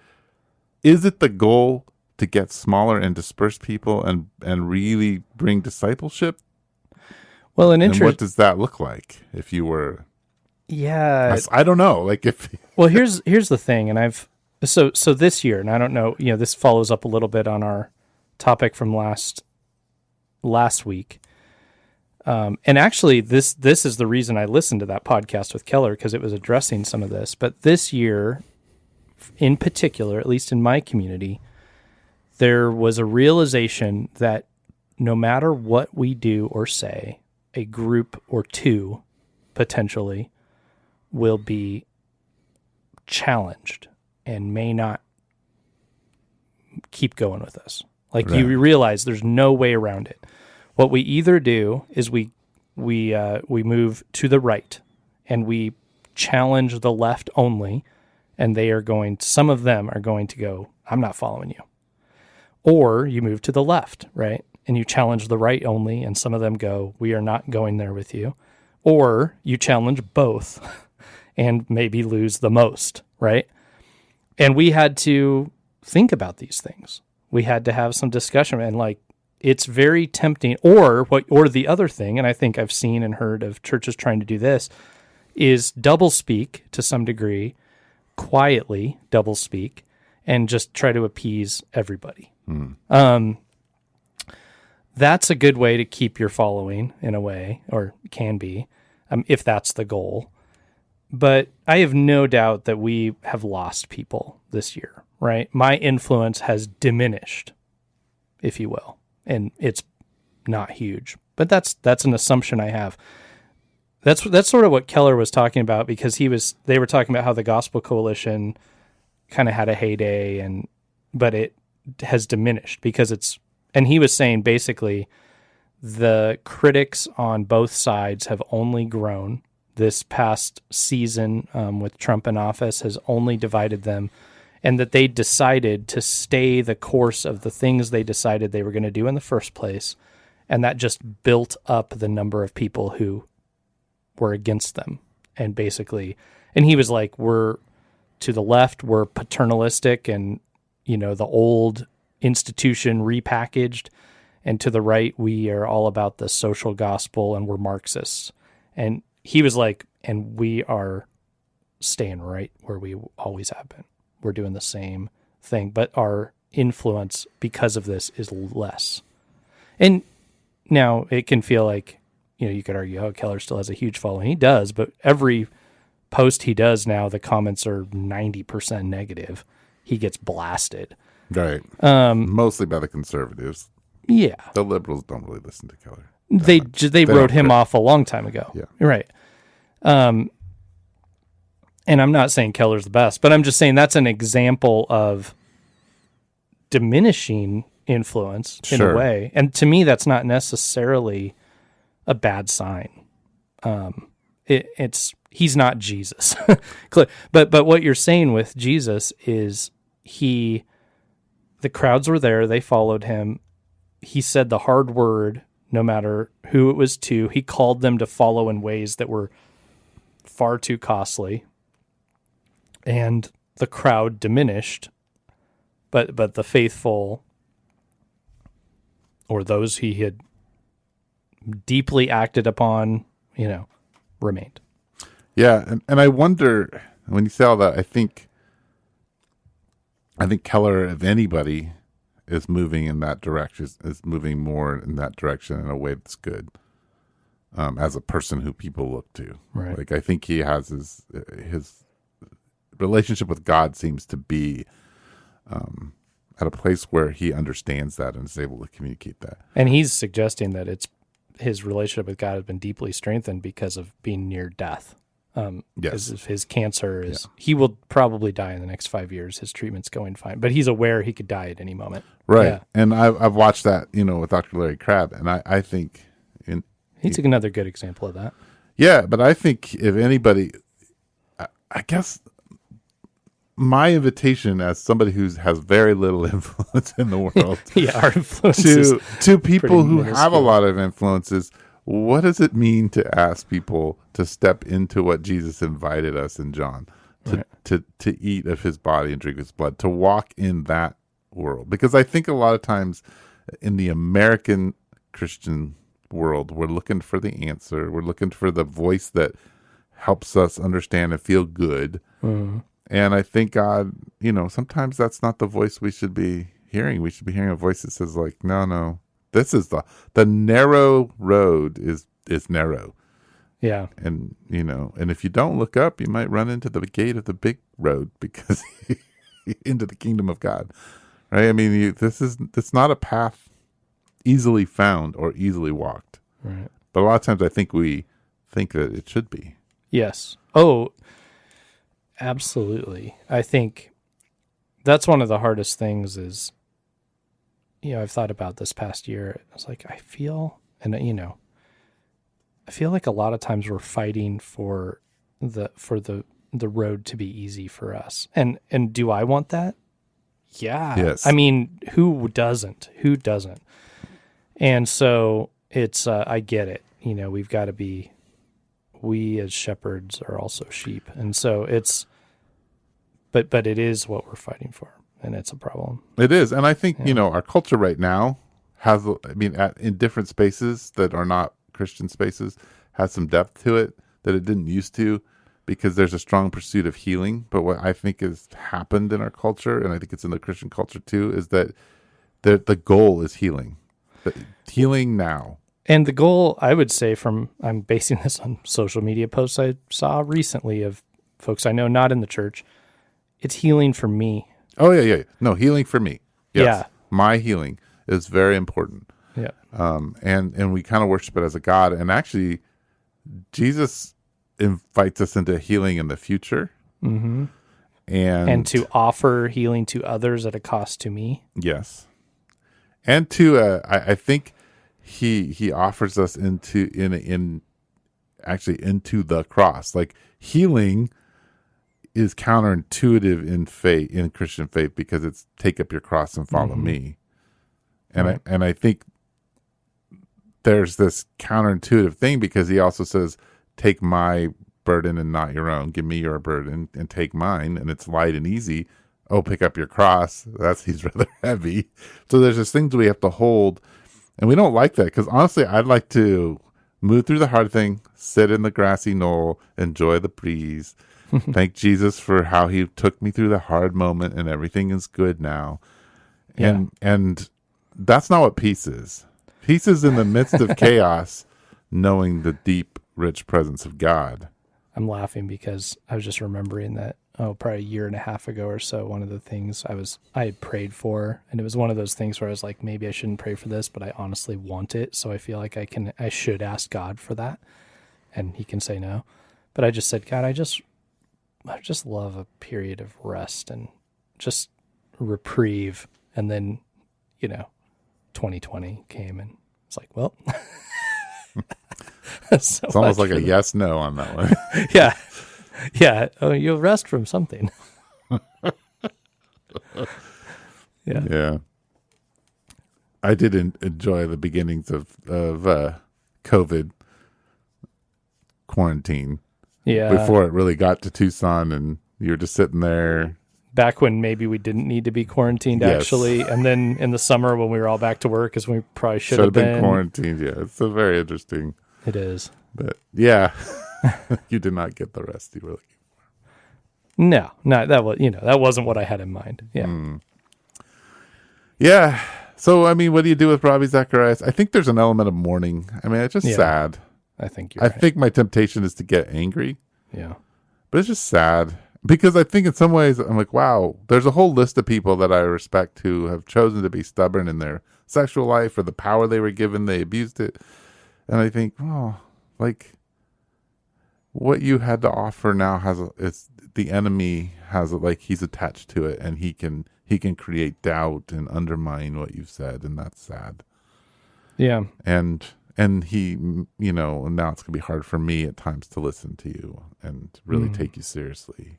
[SPEAKER 1] is it the goal to get smaller and disperse people and really bring disciplship?
[SPEAKER 2] Well,
[SPEAKER 1] and what does that look like if you were?
[SPEAKER 2] Yeah,
[SPEAKER 1] I don't know. Like if.
[SPEAKER 2] Well, here's the thing, and so this year, and I don't know. This follows up a little bit on our topic from last week. And actually, this is the reason I listened to that podcast with Keller, because it was addressing some of this. But this year, in particular, at least in my community, there was a realization that no matter what we do or say, a group or two potentially will be challenged and may not keep going with us. Like, you realize there's no way around it. What we either do is we move to the right and we challenge the left only, and some of them are going to go, I'm not following you. Or you move to the left, right? And you challenge the right only, and some of them go, we are not going there with you. Or you challenge both and maybe lose the most, right? And we had to think about these things. We had to have some discussion, and like, it's very tempting. Or the other thing, and I think I've seen and heard of churches trying to do this, is double speak to some degree, quietly double speak, and just try to appease everybody. That's a good way to keep your following in a way, or can be, if that's the goal. But I have no doubt that we have lost people this year, right? My influence has diminished, if you will. And it's not huge, but that's an assumption I have. That's sort of what Keller was talking about, because they were talking about how the Gospel Coalition kind of had a heyday, but it has diminished because and he was saying basically the critics on both sides have only grown. This past season with Trump in office has only divided them, and that they decided to stay the course of the things they decided they were going to do in the first place And that just built up the number of people who were against them. And basically, and he was like, we're to the left, we're paternalistic and, the old institution repackaged. And to the right, we are all about the social gospel and we're Marxists. And he was like, and we are staying right where we always have been. We're doing the same thing, but our influence because of this is less. And now it can feel like, you could argue, oh, Keller still has a huge following. He does, but every post he does now, the comments are 90% negative. He gets blasted.
[SPEAKER 1] Right. Mostly by the conservatives.
[SPEAKER 2] Yeah.
[SPEAKER 1] The liberals don't really listen to Keller.
[SPEAKER 2] They wrote him off a long time ago.
[SPEAKER 1] Yeah.
[SPEAKER 2] Right. And I'm not saying Keller's the best, but I'm just saying that's an example of diminishing influence in a way. And to me, that's not necessarily a bad sign. He's not Jesus. But what you're saying with Jesus is the crowds were there. They followed him. He said the hard word, no matter who it was to. He called them to follow in ways that were far too costly. And the crowd diminished. But the faithful, or those he had deeply acted upon, remained.
[SPEAKER 1] Yeah, and I wonder, when you say all that, I think Keller, if anybody, is moving in that direction, is moving more in that direction in a way that's good, as a person who people look to.
[SPEAKER 2] Right.
[SPEAKER 1] Like, I think he has his relationship with God seems to be at a place where he understands that and is able to communicate that.
[SPEAKER 2] And he's suggesting that his relationship with God has been deeply strengthened because of being near death.
[SPEAKER 1] Yes.
[SPEAKER 2] His cancer is, he will probably die in the next 5 years. His treatment's going fine, but he's aware he could die at any moment.
[SPEAKER 1] Right.
[SPEAKER 2] Yeah.
[SPEAKER 1] And I've watched that, with Dr. Larry Crabb, and I think
[SPEAKER 2] he's another good example of that.
[SPEAKER 1] Yeah, but I think if anybody, I guess my invitation as somebody who has very little influence in the world,
[SPEAKER 2] our influence
[SPEAKER 1] to people who
[SPEAKER 2] minuscule.
[SPEAKER 1] have a lot of influences, what does it mean to ask people to step into what Jesus invited us in John, to eat of his body and drink his blood, to walk in that world? Because I think a lot of times in the American Christian world, we're looking for the answer. We're looking for the voice that helps us understand and feel good.
[SPEAKER 2] Mm-hmm.
[SPEAKER 1] And I think God, sometimes that's not the voice we should be hearing. We should be hearing a voice that says, like, no, this is the narrow road is narrow.
[SPEAKER 2] Yeah.
[SPEAKER 1] And, and if you don't look up, you might run into the gate of the big road, because into the kingdom of God, right? I mean, it's not a path easily found or easily walked.
[SPEAKER 2] Right.
[SPEAKER 1] But a lot of times I think we think that it should be.
[SPEAKER 2] Yes. Oh, absolutely. I think that's one of the hardest things is, I've thought about this past year. I was like, I feel like a lot of times we're fighting for the road to be easy for us. And do I want that? Yeah.
[SPEAKER 1] Yes.
[SPEAKER 2] I mean, who doesn't? And so it's, I get it. We've got to be, we as shepherds are also sheep. And so it's, but it is what we're fighting for. And it's a problem. It
[SPEAKER 1] is. And I think, our culture right now has, in different spaces that are not Christian spaces, has some depth to it that it didn't used to, because there's a strong pursuit of healing. But what I think has happened in our culture, and I think it's in the Christian culture too, is that the goal is healing. Healing now.
[SPEAKER 2] And the goal, I would say, I'm basing this on social media posts I saw recently of folks I know not in the church, it's healing for me.
[SPEAKER 1] Oh, yeah. No, healing for me. Yes.
[SPEAKER 2] Yeah.
[SPEAKER 1] My healing is very important.
[SPEAKER 2] Yeah.
[SPEAKER 1] And we kind of worship it as a God. And actually, Jesus invites us into healing in the future.
[SPEAKER 2] Mm-hmm.
[SPEAKER 1] And
[SPEAKER 2] to offer healing to others at a cost to me.
[SPEAKER 1] Yes. And to, I think he offers us into the cross. Like, healing is counterintuitive in faith, in Christian faith, because it's take up your cross and follow me. And I think there's this counterintuitive thing because he also says, take my burden and not your own. Give me your burden and take mine, and it's light and easy. Oh, pick up your cross. He's rather heavy. So there's just things we have to hold, and we don't like that because honestly, I'd like to move through the hard thing, sit in the grassy knoll, enjoy the breeze, thank Jesus for how he took me through the hard moment, and everything is good now. And that's not what peace is. Peace is in the midst of chaos, knowing the deep, rich presence of God.
[SPEAKER 2] I'm laughing because I was just remembering that, probably a year and a half ago or so, one of the things I had prayed for, and it was one of those things where I was like, maybe I shouldn't pray for this, but I honestly want it. So I feel like I should ask God for that, and he can say no. But I just said, God, I just love a period of rest and just reprieve. And then, 2020 came, and it's like, well,
[SPEAKER 1] it's almost like a yes, no on that one.
[SPEAKER 2] Yeah. Oh, you'll rest from something.
[SPEAKER 1] Yeah. I did enjoy the beginnings of COVID quarantine.
[SPEAKER 2] Yeah.
[SPEAKER 1] Before it really got to Tucson, and you were just sitting there.
[SPEAKER 2] Back when maybe we didn't need to be quarantined, actually. And then in the summer when we were all back to work, as we probably should have been
[SPEAKER 1] quarantined. Yeah, it's a very interesting.
[SPEAKER 2] It is.
[SPEAKER 1] But yeah, you did not get the rest you were looking for.
[SPEAKER 2] No, that wasn't what I had in mind. Yeah.
[SPEAKER 1] Yeah. So, I mean, what do you do with Ravi Zacharias? I think there's an element of mourning. I mean, it's just sad.
[SPEAKER 2] I think you're right.
[SPEAKER 1] I think my temptation is to get angry.
[SPEAKER 2] Yeah.
[SPEAKER 1] But it's just sad. Because I think in some ways, I'm like, wow, there's a whole list of people that I respect who have chosen to be stubborn in their sexual life or the power they were given, they abused it. And I think, like, what you had to offer now it's the enemy has like he's attached to it, and he can create doubt and undermine what you've said, and that's sad.
[SPEAKER 2] Yeah.
[SPEAKER 1] And he, now it's gonna be hard for me at times to listen to you and really take you seriously.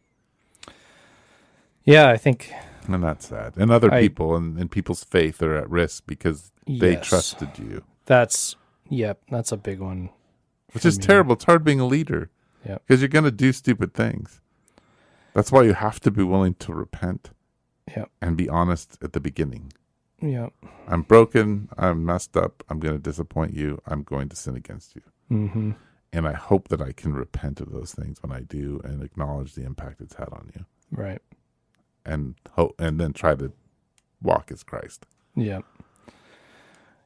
[SPEAKER 2] Yeah, I think.
[SPEAKER 1] And that's sad. And other people and people's faith are at risk because they trusted you.
[SPEAKER 2] That's a big one.
[SPEAKER 1] Which is terrible. It's hard being a leader.
[SPEAKER 2] Yeah.
[SPEAKER 1] Because you're going to do stupid things. That's why you have to be willing to repent.
[SPEAKER 2] Yeah.
[SPEAKER 1] And be honest at the beginning.
[SPEAKER 2] Yeah.
[SPEAKER 1] I'm broken. I'm messed up. I'm going to disappoint you. I'm going to sin against you.
[SPEAKER 2] Mm-hmm.
[SPEAKER 1] And I hope that I can repent of those things when I do and acknowledge the impact it's had on you.
[SPEAKER 2] Right.
[SPEAKER 1] And then try to walk as Christ.
[SPEAKER 2] Yeah.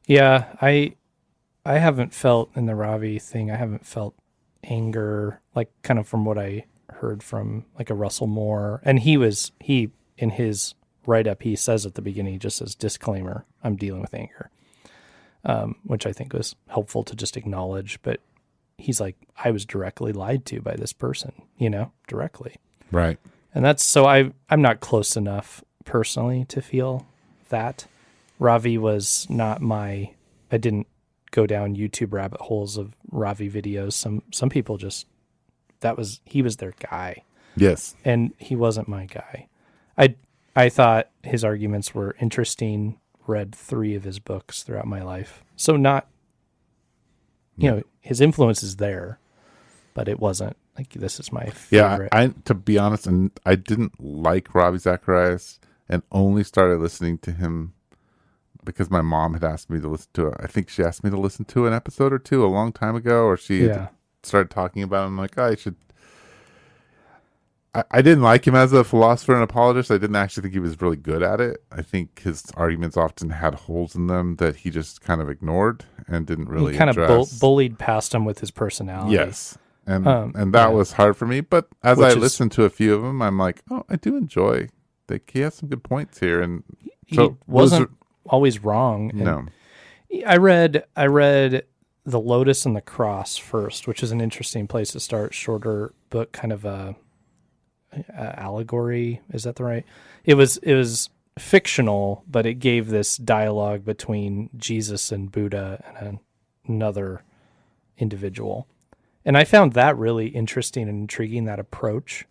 [SPEAKER 2] Yeah, I haven't felt in the Ravi thing, I haven't felt anger, like kind of from what I heard from like a Russell Moore. And he in his write-up, he says at the beginning, just as disclaimer, I'm dealing with anger, which I think was helpful to just acknowledge. But he's like, I was directly lied to by this person, directly.
[SPEAKER 1] Right.
[SPEAKER 2] And that's, so I'm not close enough personally to feel that. Ravi was not I didn't go down YouTube rabbit holes of Ravi videos. Some people just, he was their guy.
[SPEAKER 1] Yes.
[SPEAKER 2] And he wasn't my guy. I thought his arguments were interesting, read 3 of his books throughout my life. So not, his influence is there, but it wasn't like, this is my favorite.
[SPEAKER 1] Yeah, to be honest, and I didn't like Ravi Zacharias and only started listening to him because my mom had asked me to listen to it. I think she asked me to listen to an episode or 2 a long time ago, or she started talking about him. I'm like, I should. I didn't like him as a philosopher and apologist. I didn't actually think he was really good at it. I think his arguments often had holes in them that he just kind of ignored and didn't really
[SPEAKER 2] kind
[SPEAKER 1] address.
[SPEAKER 2] Of bullied past him with his personality.
[SPEAKER 1] Yes. And that was hard for me. But as I listened to a few of them, I'm like, I do enjoy. He has some good points here. And so
[SPEAKER 2] he wasn't always wrong.
[SPEAKER 1] No.
[SPEAKER 2] I read The Lotus and the Cross first, which is an interesting place to start. Shorter book, kind of a allegory. Is that the right? It was fictional, but it gave this dialogue between Jesus and Buddha and another individual. And I found that really interesting and intriguing, that approach.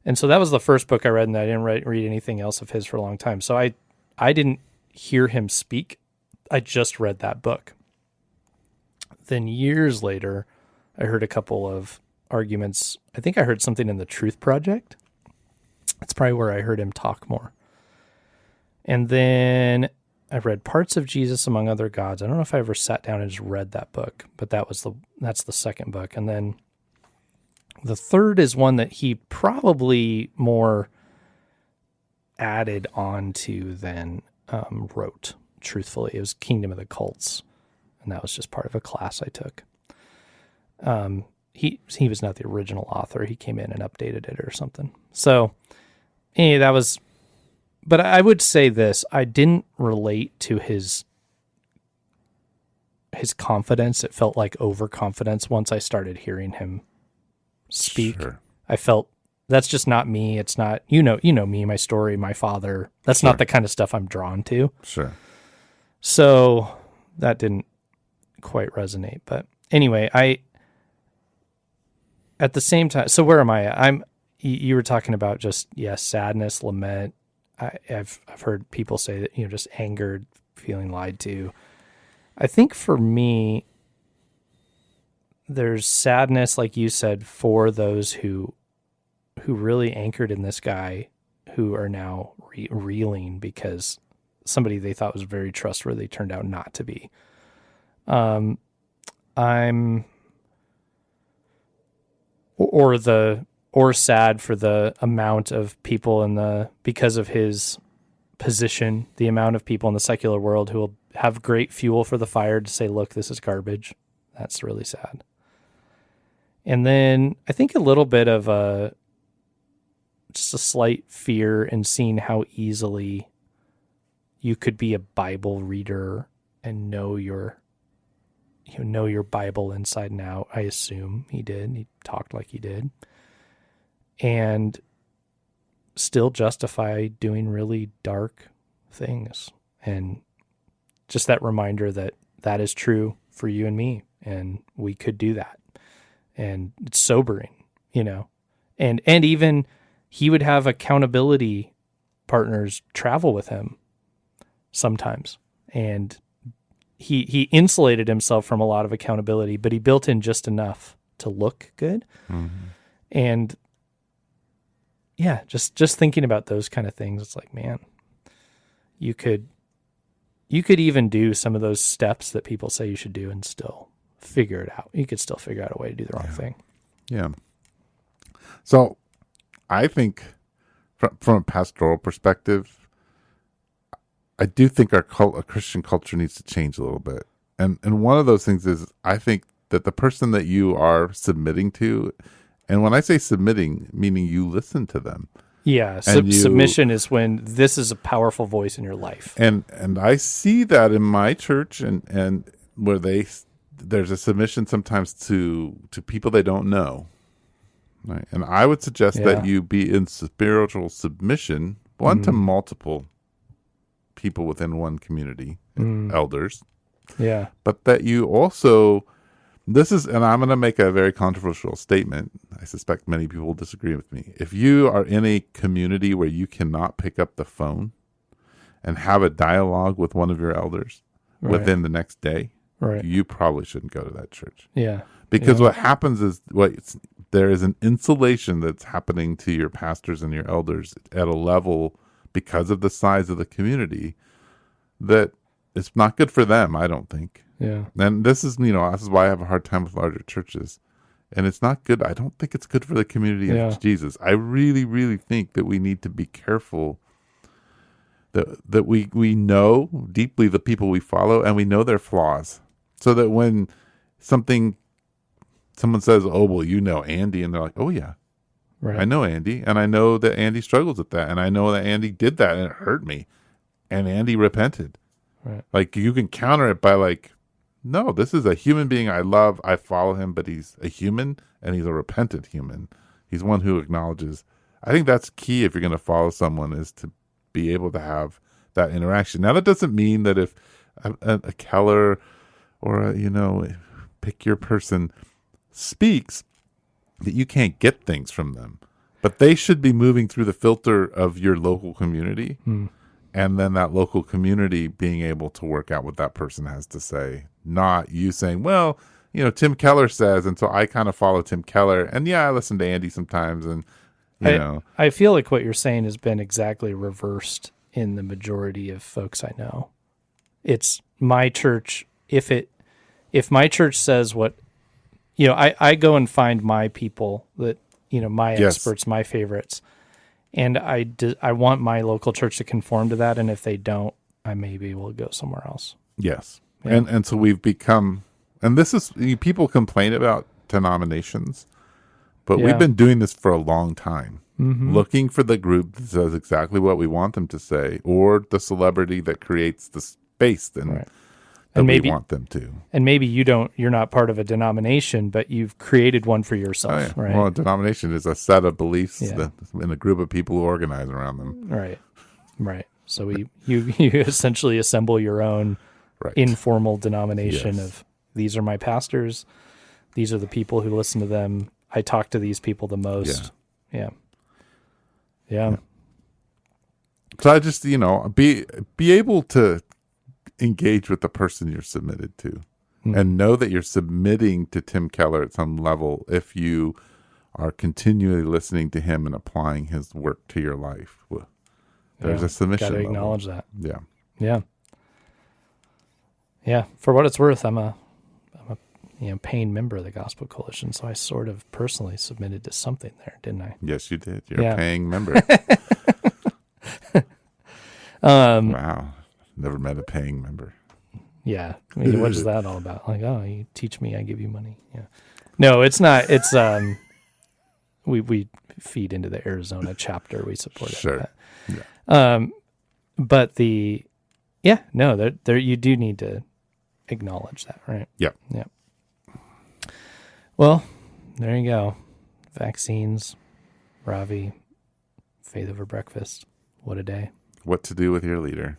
[SPEAKER 2] And so that was the first book I read, and I didn't read anything else of his for a long time. So I didn't hear him speak. I just read that book. then years later, I heard a couple of arguments. I think I heard something in the Truth Project. That's probably where I heard him talk more. And then I read Parts of Jesus Among Other Gods. I don't know if I ever sat down and just read that book, but that's the second book. And then the third is one that he probably more added on to than wrote, truthfully. It was Kingdom of the Cults, and that was just part of a class I took. He was not the original author. He came in and updated it or something. So, that was... But I would say this, I didn't relate to his confidence. It felt like overconfidence once I started hearing him speak. Sure. I felt that's just not me. It's not, you know me, my story, my father. That's not the kind of stuff I'm drawn to.
[SPEAKER 1] Sure.
[SPEAKER 2] So that didn't quite resonate. But anyway, at the same time, so where am I? You were talking about just, sadness, lament. I've heard people say that, just angered, feeling lied to. I think for me, there's sadness, like you said, for those who really anchored in this guy, who are now reeling because somebody they thought was very trustworthy turned out not to be. Or sad for the amount of people because of his position, the amount of people in the secular world who will have great fuel for the fire to say, look, this is garbage. That's really sad. And then I think a little bit of just a slight fear in seeing how easily you could be a Bible reader and know your Bible inside and out. I assume he did. He talked like he did. And still justify doing really dark things. And just that reminder that is true for you and me, and we could do that. And it's sobering, and even he would have accountability partners travel with him sometimes. And he insulated himself from a lot of accountability, but he built in just enough to look good. Mm-hmm. And just thinking about those kind of things, it's like, man, you could even do some of those steps that people say you should do and still figure it out. You could still figure out a way to do the wrong thing.
[SPEAKER 1] Yeah. So I think from a pastoral perspective, I do think our Christian culture needs to change a little bit. And one of those things is, I think that the person that you are submitting to, and when I say submitting, meaning you listen to them.
[SPEAKER 2] Yeah, submission is when this is a powerful voice in your life.
[SPEAKER 1] And I see that in my church, and where there's a submission sometimes to people they don't know. Right? And I would suggest that you be in spiritual submission, to multiple people within one community, elders.
[SPEAKER 2] Yeah.
[SPEAKER 1] But that you also... and I'm going to make a very controversial statement. I suspect many people will disagree with me. If you are in a community where you cannot pick up the phone and have a dialogue with one of your elders within the next day, you probably shouldn't go to that church.
[SPEAKER 2] Yeah.
[SPEAKER 1] Because what happens is there is an insulation that's happening to your pastors and your elders at a level, because of the size of the community, that it's not good for them, I don't think.
[SPEAKER 2] Yeah.
[SPEAKER 1] And this is why I have a hard time with larger churches. And it's not good. I don't think it's good for the community of Jesus. I really, really think that we need to be careful that we know deeply the people we follow, and we know their flaws. So that when someone says, oh, well, Andy, and they're like, oh, yeah, I know Andy, and I know that Andy struggles with that, and I know that Andy did that, and it hurt me, and Andy repented. Right. Like, you can counter it by no, this is a human being I love. I follow him, but he's a human, and he's a repentant human. He's one who acknowledges. I think that's key if you're going to follow someone, is to be able to have that interaction. Now, that doesn't mean that if a Keller or pick your person speaks, that you can't get things from them. But they should be moving through the filter of your local community. And then that local community being able to work out what that person has to say, not you saying, well, Tim Keller says, and so I kind of follow Tim Keller. And I listen to Andy sometimes, and
[SPEAKER 2] I feel like what you're saying has been exactly reversed in the majority of folks I know. It's my church. If my church says what, I go and find my people that, my experts, my favorites, and I want my local church to conform to that. And if they don't, I maybe will go somewhere else.
[SPEAKER 1] Yes.
[SPEAKER 2] Yeah.
[SPEAKER 1] And so we've become, and this is, people complain about denominations, but we've been doing this for a long time, looking for the group that says exactly what we want them to say, or the celebrity that creates the space that we want them to.
[SPEAKER 2] And maybe you're not part of a denomination, but you've created one for yourself, right?
[SPEAKER 1] Well, a denomination is a set of beliefs in a group of people who organize around them.
[SPEAKER 2] Right. So you essentially assemble your own informal denomination of, these are my pastors, these are the people who listen to them, I talk to these people the most. Yeah.
[SPEAKER 1] So I just, be able to engage with the person you're submitted to, and know that you're submitting to Tim Keller at some level if you are continually listening to him and applying his work to your life. There's a submission.
[SPEAKER 2] Got to acknowledge that.
[SPEAKER 1] Yeah.
[SPEAKER 2] For what it's worth, I'm a paying member of the Gospel Coalition, so I sort of personally submitted to something there, didn't I?
[SPEAKER 1] Yes, you did. You're a paying member. Wow. Never met a paying member.
[SPEAKER 2] Yeah. I mean, what is that all about? Like, oh, you teach me, I give you money. Yeah. No, it's not. It's we feed into the Arizona chapter. We support it.
[SPEAKER 1] Sure.
[SPEAKER 2] But there you do need to acknowledge that, right?
[SPEAKER 1] Yep.
[SPEAKER 2] Well, there you go. Vaccines, Ravi, faith over breakfast. What a day.
[SPEAKER 1] What to do with your leader.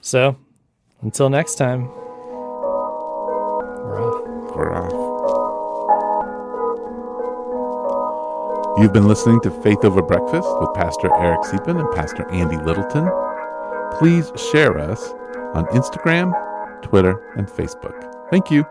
[SPEAKER 2] So, until next time,
[SPEAKER 1] we're off. You've been listening to Faith Over Breakfast with Pastor Eric Siepen and Pastor Andy Littleton. Please share us on Instagram, Twitter, and Facebook. Thank you.